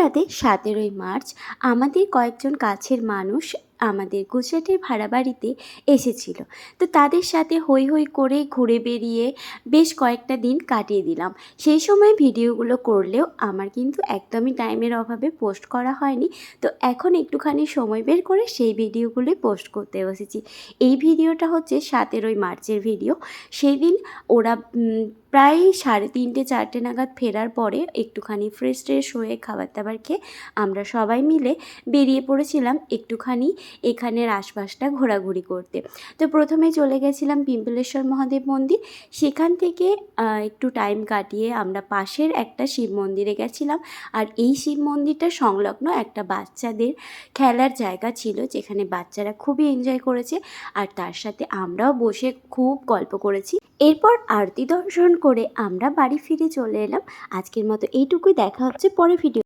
রাতে 17ই মার্চ আমাদের কয়েকজন কাছের মানুষ আমাদের গুজরাটের ভাড়া বাড়িতে এসেছিল। তো তাদের সাথে হৈ হৈ করে ঘুরে বেরিয়ে বেশ কয়েকটা দিন কাটিয়ে দিলাম। সেই সময় ভিডিওগুলো করলেও আমার কিন্তু একদমই টাইমের অভাবে পোস্ট করা হয়নি। তো এখন একটুখানি সময় বের করে সেই ভিডিওগুলোই পোস্ট করতে বসেছি। এই ভিডিওটা হচ্ছে 17ই মার্চের ভিডিও। সেই দিন ওরা প্রায় 3:30-4টে নাগাদ ফেরার পরে একটুখানি ফ্রেশ ট্রেশ হয়ে খাবার দাবার খেয়ে আমরা সবাই মিলে বেরিয়ে পড়েছিলাম একটুখানি এখানের আশপাশটা ঘোরাঘুরি করতে। তো প্রথমে চলে গেছিলাম পিম্পলেশ্বর মহাদেব মন্দির। সেখান থেকে একটু টাইম কাটিয়ে আমরা পাশের একটা শিব মন্দিরে গেছিলাম। আর এই শিব মন্দিরটা সংলগ্ন একটা বাচ্চাদের খেলার জায়গা ছিল, যেখানে বাচ্চারা খুবই এনজয় করেছে আর তার সাথে আমরাও বসে খুব গল্প করেছি। এরপর আরতি দর্শন করে আমরা বাড়ি ফিরে চলে এলাম। আজকের মতো এইটুকুই, দেখা হচ্ছে পরে ভিডিও।